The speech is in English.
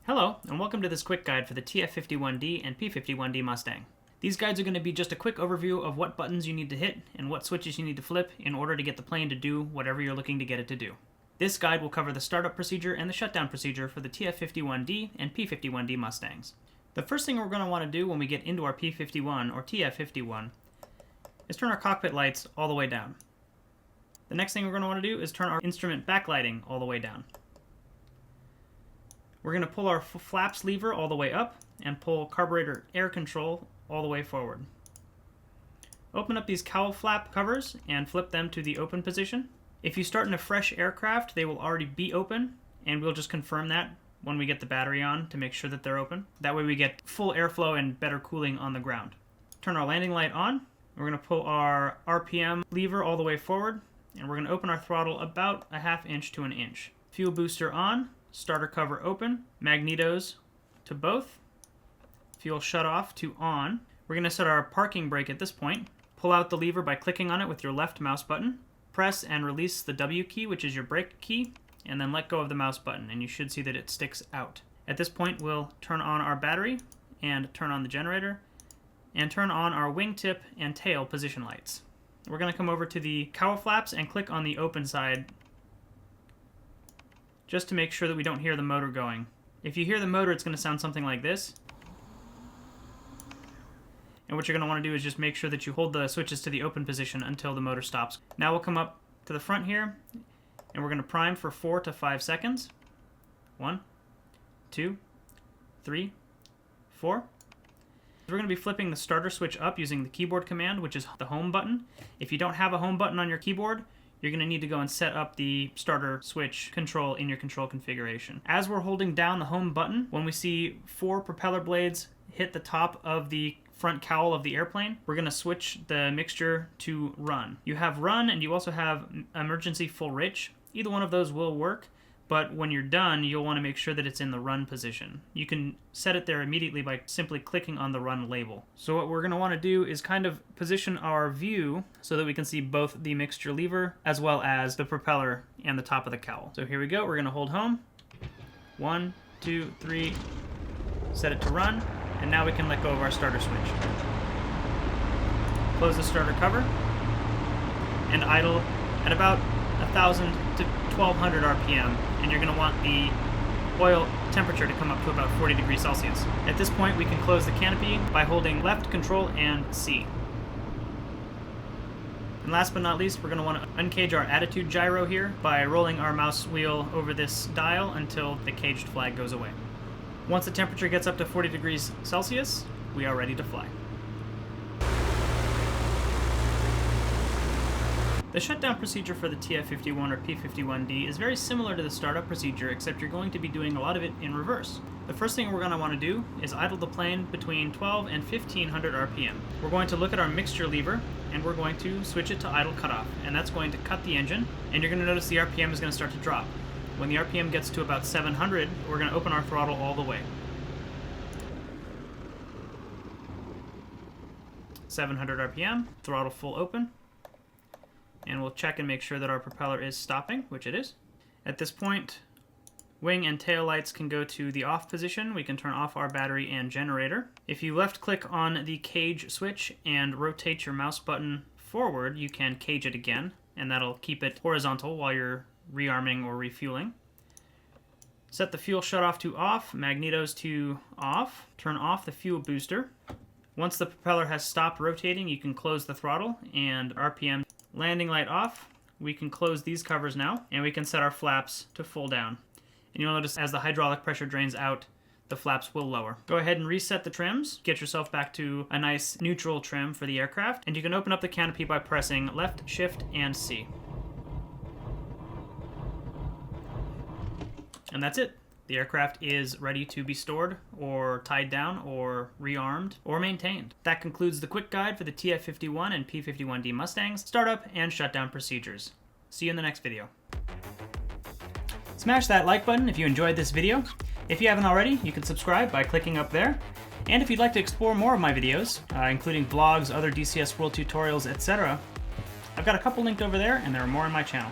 Hello, and welcome to this quick guide for the TF-51D and P-51D Mustang. These guides are going to be just a quick overview of what buttons you need to hit and what switches you need to flip in order to get the plane to do whatever you're looking to get it to do. This guide will cover the startup procedure and the shutdown procedure for the TF-51D and P-51D Mustangs. The first thing we're going to want to do when we get into our P-51 or TF-51 is turn our cockpit lights all the way down. The next thing we're going to want to do is turn our instrument backlighting all the way down. We're going to pull our flaps lever all the way up and pull carburetor air control all the way forward. Open up these cowl flap covers and flip them to the open position. If you start in a fresh aircraft, they will already be open, and we'll just confirm that when we get the battery on to make sure that they're open. That way we get full airflow and better cooling on the ground. Turn our landing light on. We're going to pull our RPM lever all the way forward, and we're going to open our throttle about a ½ inch to an inch. Fuel booster on. Starter cover open, magnetos to both, fuel shut off to on. We're going to set our parking brake at this point. Pull out the lever by clicking on it with your left mouse button. Press and release the W key, which is your brake key, and then let go of the mouse button, and you should see that it sticks out. At this point, we'll turn on our battery and turn on the generator and turn on our wingtip and tail position lights. We're going to come over to the cowl flaps and click on the open side just to make sure that we don't hear the motor going. If you hear the motor, it's going to sound something like this. And what you're going to want to do is just make sure that you hold the switches to the open position until the motor stops. Now we'll come up to the front here, and we're going to prime for 4 to 5 seconds. 1, 2, 3, 4. We're going to be flipping the starter switch up using the keyboard command, which is the home button. If you don't have a home button on your keyboard, you're going to need to go and set up the starter switch control in your control configuration. As we're holding down the home button, when we see 4 propeller blades hit the top of the front cowl of the airplane, we're going to switch the mixture to run. You have run and you also have emergency full rich. Either one of those will work, but when you're done, you'll want to make sure that it's in the run position. You can set it there immediately by simply clicking on the run label. So what we're going to want to do is kind of position our view so that we can see both the mixture lever as well as the propeller and the top of the cowl. So here we go. We're going to hold home. 1, 2, 3. Set it to run. And now we can let go of our starter switch. Close the starter cover and idle at about 1,000 to 1,200 RPM, and you're going to want the oil temperature to come up to about 40 degrees Celsius. At this point, we can close the canopy by holding left control and C. And last but not least, we're going to want to uncage our attitude gyro here by rolling our mouse wheel over this dial until the caged flag goes away. Once the temperature gets up to 40 degrees Celsius, we are ready to fly. The shutdown procedure for the TF-51 or P-51D is very similar to the startup procedure, except you're going to be doing a lot of it in reverse. The first thing we're going to want to do is idle the plane between 12 and 1500 RPM. We're going to look at our mixture lever, and we're going to switch it to idle cutoff, and that's going to cut the engine, and you're going to notice the RPM is going to start to drop. When the RPM gets to about 700, we're going to open our throttle all the way. 700 RPM, throttle full open. And we'll check and make sure that our propeller is stopping, which it is. At this point, wing and tail lights can go to the off position. We can turn off our battery and generator. If you left click on the cage switch and rotate your mouse button forward, you can cage it again, and that'll keep it horizontal while you're rearming or refueling. Set the fuel shutoff to off, magnetos to off. Turn off the fuel booster. Once the propeller has stopped rotating, you can close the throttle and RPM. Landing light off. We can close these covers now, and we can set our flaps to full down. And you'll notice as the hydraulic pressure drains out, the flaps will lower. Go ahead and reset the trims. Get yourself back to a nice neutral trim for the aircraft, and you can open up the canopy by pressing left, shift, and C. And that's it. The aircraft is ready to be stored, or tied down, or rearmed, or maintained. That concludes the quick guide for the TF-51 and P-51D Mustangs, startup and shutdown procedures. See you in the next video. Smash that like button if you enjoyed this video. If you haven't already, you can subscribe by clicking up there. And if you'd like to explore more of my videos, including vlogs, other DCS world tutorials, etc., I've got a couple linked over there, and there are more on my channel.